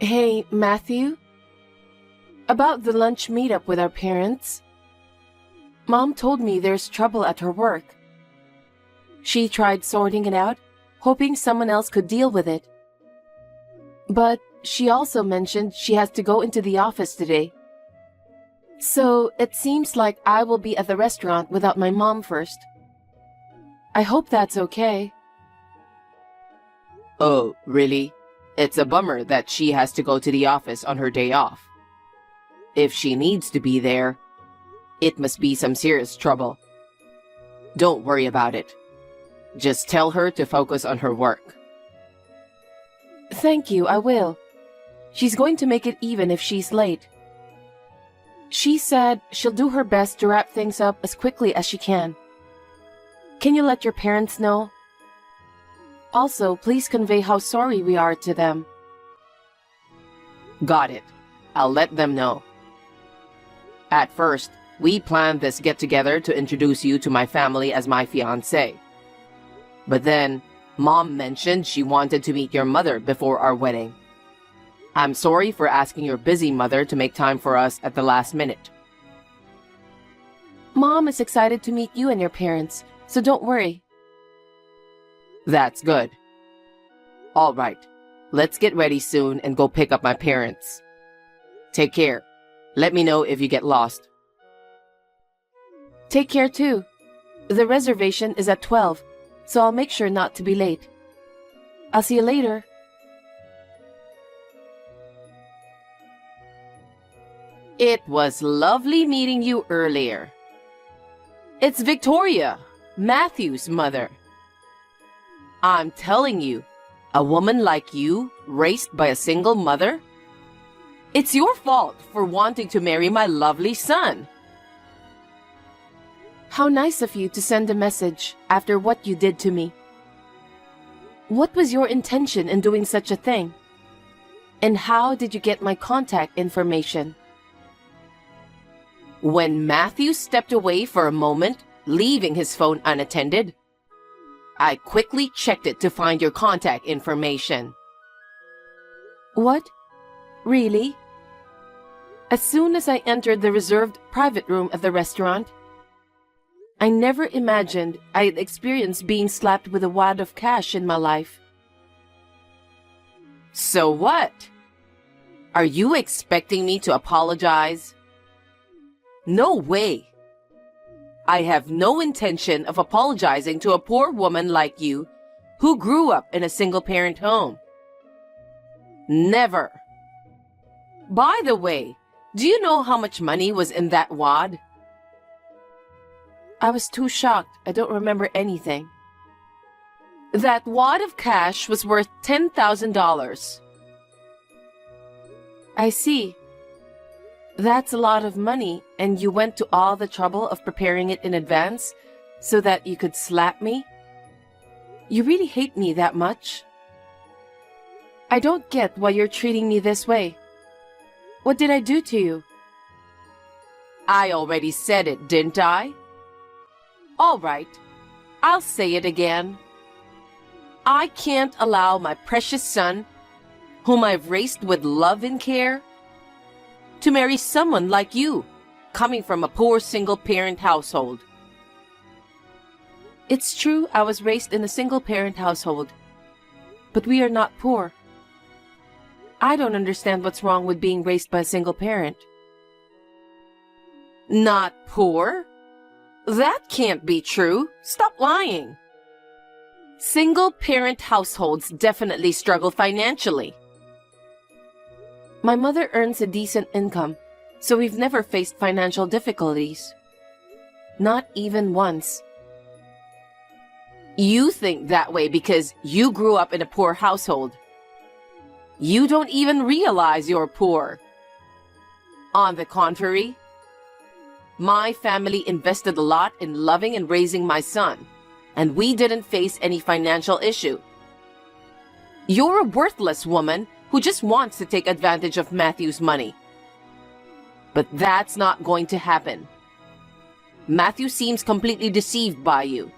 Hey, Matthew? About the lunch meetup with our parents. Mom told me there's trouble at her work. She tried sorting it out, hoping someone else could deal with it. But she also mentioned she has to go into the office today. So it seems like I will be at the restaurant without my mom first. I hope that's okay. Oh, really? It's a bummer that she has to go to the office on her day off. If she needs to be there, it must be some serious trouble. Don't worry about it. Just tell her to focus on her work. Thank you, I will. She's going to make it even if she's late. She said she'll do her best to wrap things up as quickly as she can. Can you let your parents know? Also, please convey how sorry we are to them. Got it. I'll let them know. At first, we planned this get-together to introduce you to my family as my fiancé. But then, Mom mentioned she wanted to meet your mother before our wedding. I'm sorry for asking your busy mother to make time for us at the last minute. Mom is excited to meet you and your parents, so don't worry. That's good. All right, let's get ready soon and go pick up my parents. Take care. Let me know if you get lost. Take care too. The reservation is at 12, so I'll make sure not to be late. I'll see you later. It was lovely meeting you earlier. It's Victoria, Matthew's mother. I'm telling you, a woman like you, raised by a single mother? It's your fault for wanting to marry my lovely son. How nice of you to send a message after what you did to me. What was your intention in doing such a thing? And how did you get my contact information? When Matthew stepped away for a moment, leaving his phone unattended, I quickly checked it to find your contact information. What? Really? As soon as I entered the reserved private room at the restaurant, I never imagined I'd experience being slapped with a wad of cash in my life. So what? Are you expecting me to apologize? No way. I have no intention of apologizing to a poor woman like you who grew up in a single-parent home. Never. By the way, do you know how much money was in that wad? I was too shocked. I don't remember anything. That wad of cash was worth $10,000. I see. That's a lot of money, and you went to all the trouble of preparing it in advance so that you could slap me? You really hate me that much? I don't get why you're treating me this way. What did I do to you? I already said it, didn't I? All right, I'll say it again. I can't allow my precious son, whom I've raised with love and care, to marry someone like you, coming from a poor single-parent household. It's true I was raised in a single-parent household, but we are not poor. I don't understand what's wrong with being raised by a single parent. Not poor? That can't be true. Stop lying. Single-parent households definitely struggle financially. My mother earns a decent income, so we've never faced financial difficulties. Not even once. You think that way because you grew up in a poor household. You don't even realize you're poor. On the contrary, my family invested a lot in loving and raising my son, and we didn't face any financial issue. You're a worthless woman who just wants to take advantage of Matthew's money. But that's not going to happen. Matthew seems completely deceived by you,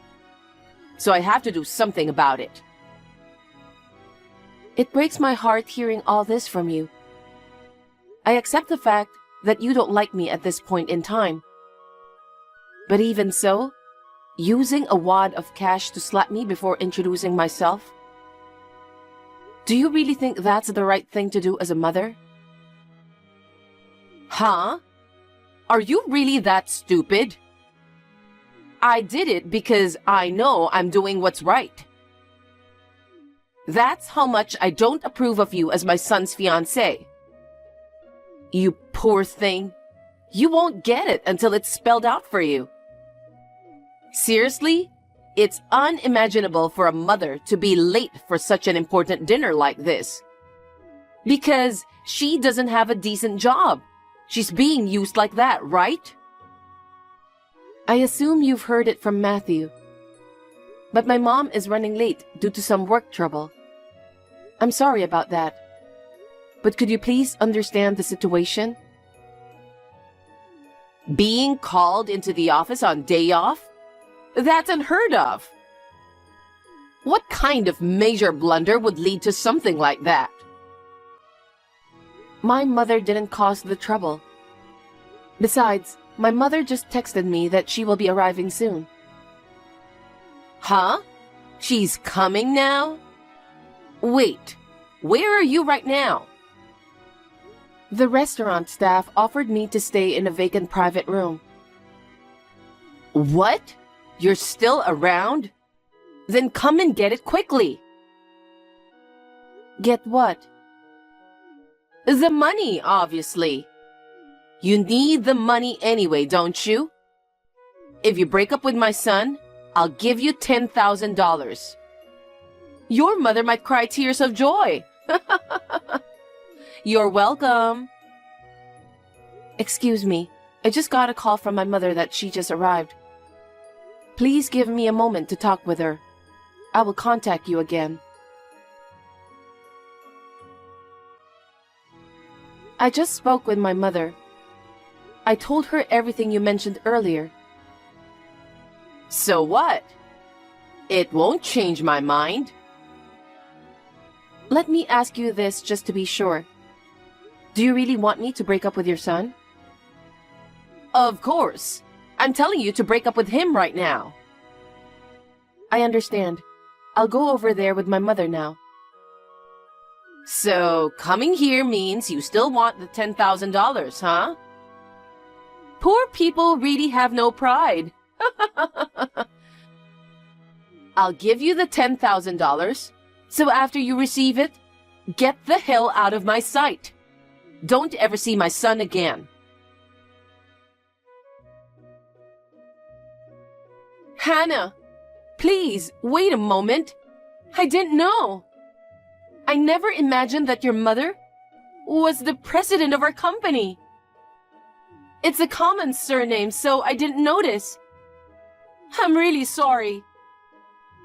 so I have to do something about it. It breaks my heart hearing all this from you. I accept the fact that you don't like me at this point in time. But even so, using a wad of cash to slap me before introducing myself? Do you really think that's the right thing to do as a mother? Huh? Are you really that stupid? I did it because I know I'm doing what's right. That's how much I don't approve of you as my son's fiancée. You poor thing. You won't get it until it's spelled out for you. Seriously? It's unimaginable for a mother to be late for such an important dinner like this. Because she doesn't have a decent job. She's being used like that, right? I assume you've heard it from Matthew. But my mom is running late due to some work trouble. I'm sorry about that. But could you please understand the situation? Being called into the office on day off? That's unheard of. What kind of major blunder would lead to something like that? My mother didn't cause the trouble. Besides, my mother just texted me that she will be arriving soon. Huh? She's coming now? Wait, where are you right now? The restaurant staff offered me to stay in a vacant private room. What? You're still around? Then come and get it quickly. Get what? The money, obviously. You need the money anyway, don't you? If you break up with my son, I'll give you $10,000. Your mother might cry tears of joy. You're welcome. Excuse me, I just got a call from my mother that she just arrived. Please give me a moment to talk with her. I will contact you again. I just spoke with my mother. I told her everything you mentioned earlier. So what? It won't change my mind. Let me ask you this just to be sure. Do you really want me to break up with your son? Of course. I'm telling you to break up with him right now. I understand. I'll go over there with my mother now. So, coming here means you still want the $10,000, huh? Poor people really have no pride. I'll give you the $10,000, so after you receive it, get the hell out of my sight. Don't ever see my son again. Hannah, please, wait a moment. I didn't know. I never imagined that your mother was the president of our company. It's a common surname, so I didn't notice. I'm really sorry.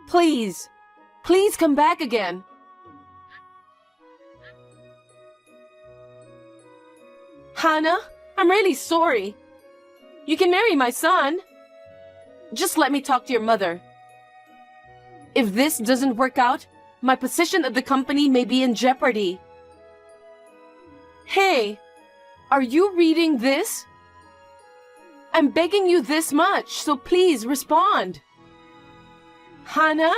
Please, please come back again. Hannah, I'm really sorry. You can marry my son. Just let me talk to your mother. If this doesn't work out, my position at the company may be in jeopardy. Hey, are you reading this? I'm begging you this much, so please respond. Hannah?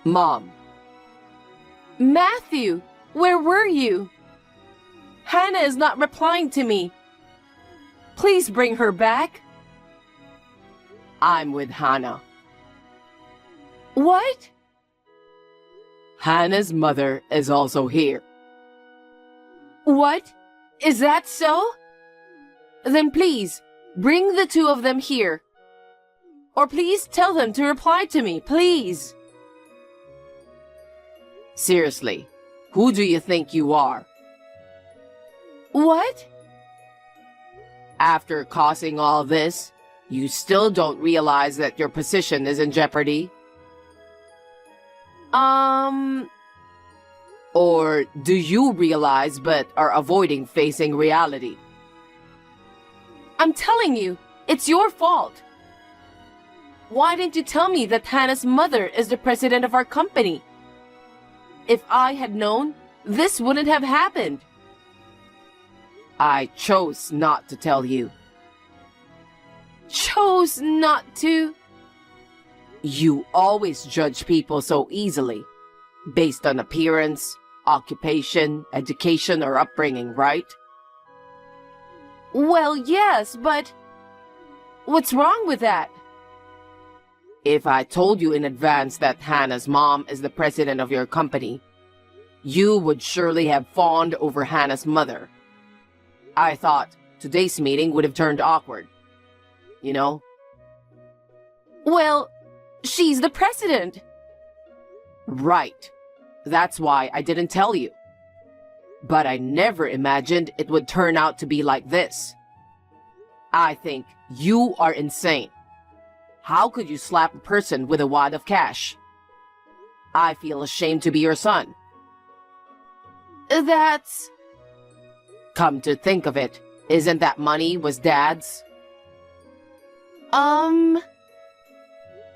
Mom. Matthew, where were you? Hannah is not replying to me. Please bring her back. I'm with Hannah. What? Hannah's mother is also here. What? Is that so? Then please, bring the two of them here. Or please tell them to reply to me, please. Seriously, who do you think you are? What? After causing all this, you still don't realize that your position is in jeopardy? Or do you realize but are avoiding facing reality? I'm telling you, it's your fault. why didn't you tell me that Hannah's mother is the president of our company? If I had known, this wouldn't have happened. I chose not to tell you. Chose not to? You always judge people so easily, based on appearance, occupation, education, or upbringing, right? Well, yes, but what's wrong with that? If I told you in advance that Hannah's mom is the president of your company, you would surely have fawned over Hannah's mother. I thought today's meeting would have turned awkward. You know? Well, she's the president. Right. That's why I didn't tell you. But I never imagined it would turn out to be like this. I think you are insane. How could you slap a person with a wad of cash? I feel ashamed to be your son. That's... Come to think of it, isn't that money was Dad's?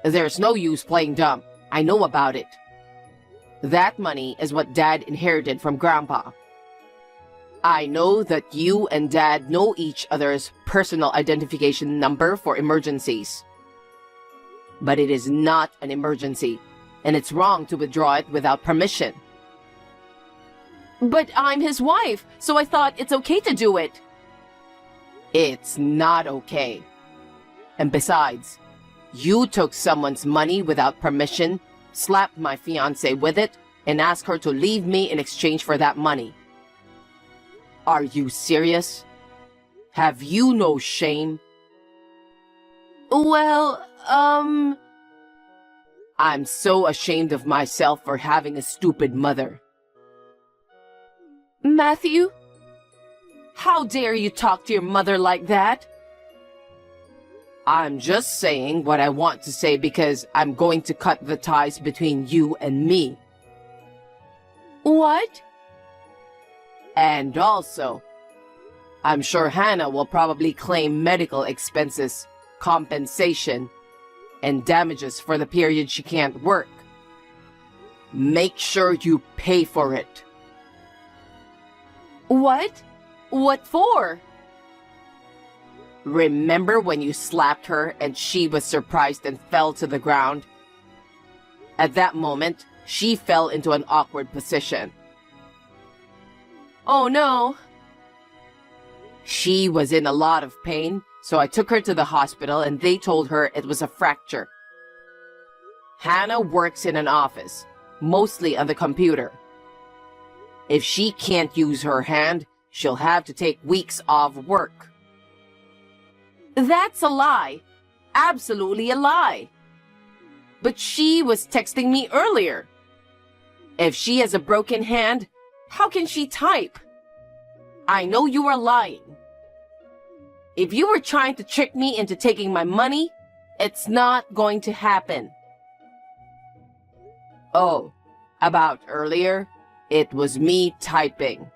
There's no use playing dumb. I know about it. That money is what Dad inherited from Grandpa. I know that you and Dad know each other's personal identification number for emergencies. But it is not an emergency, and it's wrong to withdraw it without permission. But I'm his wife, so I thought it's okay to do it. It's not okay. And besides, you took someone's money without permission, slapped my fiancée with it, and asked her to leave me in exchange for that money. Are you serious? Have you no shame? Well, I'm so ashamed of myself for having a stupid mother. Matthew? How dare you talk to your mother like that? I'm just saying what I want to say because I'm going to cut the ties between you and me. What? And also, I'm sure Hannah will probably claim medical expenses, compensation, and damages for the period she can't work. Make sure you pay for it. What? What for? Remember when you slapped her and she was surprised and fell to the ground? At that moment, she fell into an awkward position. Oh no! She was in a lot of pain, so I took her to the hospital and they told her it was a fracture. Hannah works in an office, mostly on the computer. If she can't use her hand, she'll have to take weeks off work. That's a lie. Absolutely a lie. But she was texting me earlier. If she has a broken hand, how can she type? I know you are lying. If you were trying to trick me into taking my money, it's not going to happen. Oh, about earlier? It was me typing.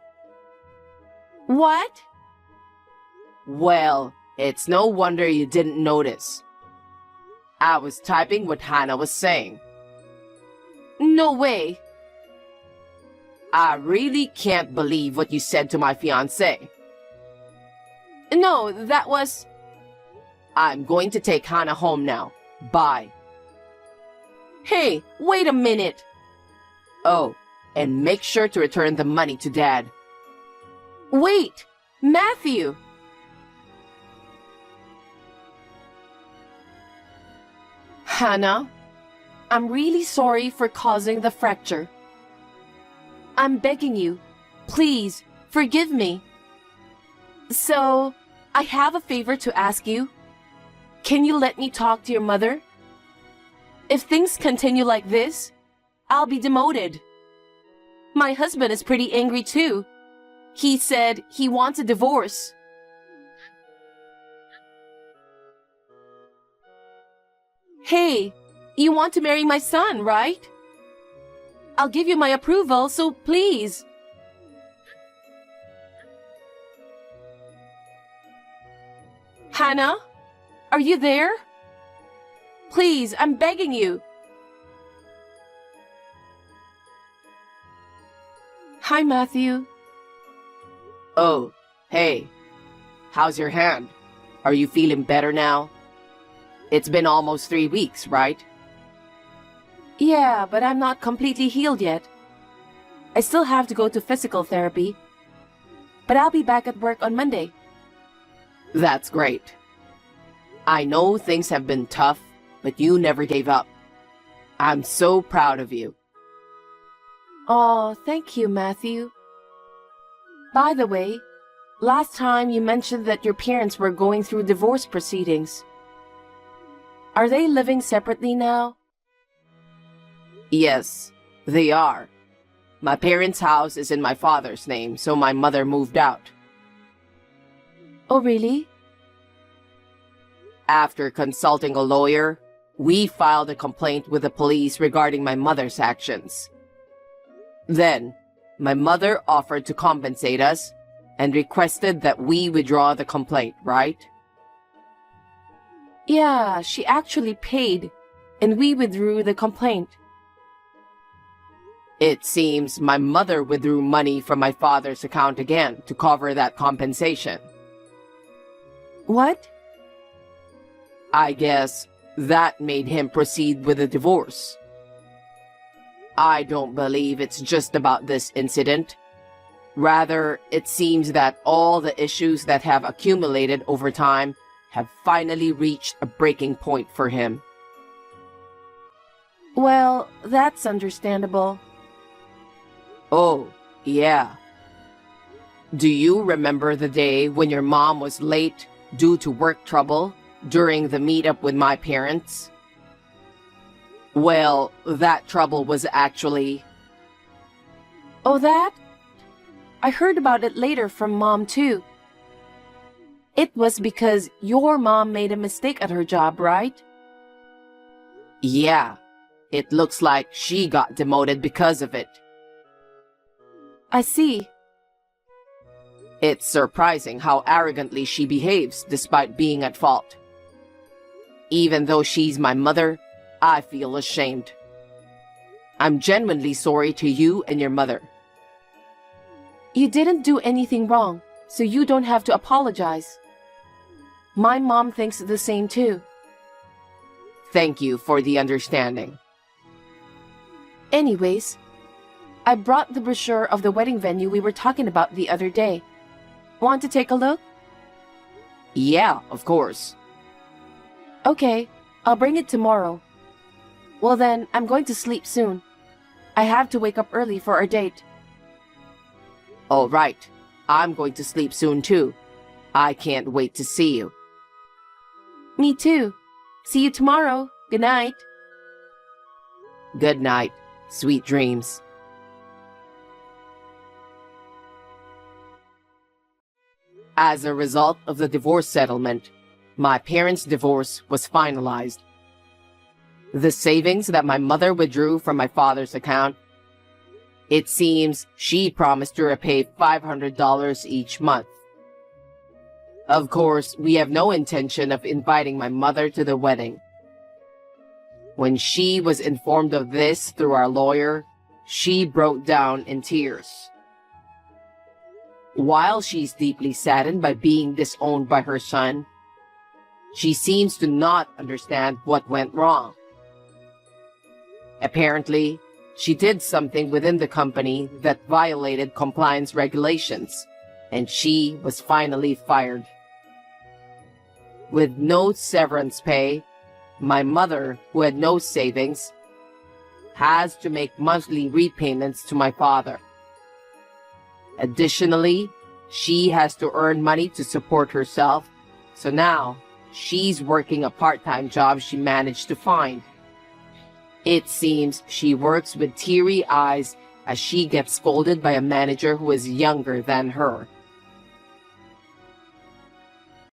What? Well, it's no wonder you didn't notice. I was typing what Hannah was saying. No way. I really can't believe what you said to my fiancé. No, that was... I'm going to take Hannah home now. Bye. Hey, wait a minute. Oh, and make sure to return the money to Dad. Wait, Matthew! Hannah, I'm really sorry for causing the fracture. I'm begging you, please, forgive me. So, I have a favor to ask you. Can you let me talk to your mother? If things continue like this, I'll be demoted. My husband is pretty angry too. He said he wants a divorce. Hey, you want to marry my son, right? I'll give you my approval, so please. Hannah, are you there? Please, I'm begging you. Hi, Matthew. Oh, hey. How's your hand? Are you feeling better now? It's been almost 3 weeks, right? Yeah, but I'm not completely healed yet. I still have to go to physical therapy. But I'll be back at work on Monday. That's great. I know things have been tough, but you never gave up. I'm so proud of you. Oh, thank you, Matthew. By the way, last time you mentioned that your parents were going through divorce proceedings. Are they living separately now? Yes, they are. My parents' house is in my father's name, so my mother moved out. Oh, really? After consulting a lawyer, we filed a complaint with the police regarding my mother's actions. Then, my mother offered to compensate us and requested that we withdraw the complaint, right? Yeah, she actually paid, and we withdrew the complaint. It seems my mother withdrew money from my father's account again to cover that compensation. What? I guess that made him proceed with the divorce. I don't believe it's just about this incident. Rather, it seems that all the issues that have accumulated over time have finally reached a breaking point for him. Well, that's understandable. Oh, yeah. Do you remember the day when your mom was late due to work trouble during the meetup with my parents? Well, that trouble was actually... Oh, that? I heard about it later from Mom, too. It was because your mom made a mistake at her job, right? Yeah, it looks like she got demoted because of it. I see. It's surprising how arrogantly she behaves despite being at fault. Even though she's my mother, I feel ashamed. I'm genuinely sorry to you and your mother. You didn't do anything wrong, so you don't have to apologize. My mom thinks the same too. Thank you for the understanding. Anyways, I brought the brochure of the wedding venue we were talking about the other day. Want to take a look? Yeah, of course. Okay, I'll bring it tomorrow. Well then, I'm going to sleep soon. I have to wake up early for our date. All right, I'm going to sleep soon too. I can't wait to see you. Me too. See you tomorrow. Good night. Good night. Sweet dreams. As a result of the divorce settlement, my parents' divorce was finalized. The savings that my mother withdrew from my father's account, it seems she promised to repay $500 each month. Of course, we have no intention of inviting my mother to the wedding. When she was informed of this through our lawyer, she broke down in tears. While she's deeply saddened by being disowned by her son, she seems to not understand what went wrong. Apparently, she did something within the company that violated compliance regulations, and she was finally fired. With no severance pay, my mother, who had no savings, has to make monthly repayments to my father. Additionally, she has to earn money to support herself, so now she's working a part-time job she managed to find. It seems she works with teary eyes as she gets scolded by a manager who is younger than her.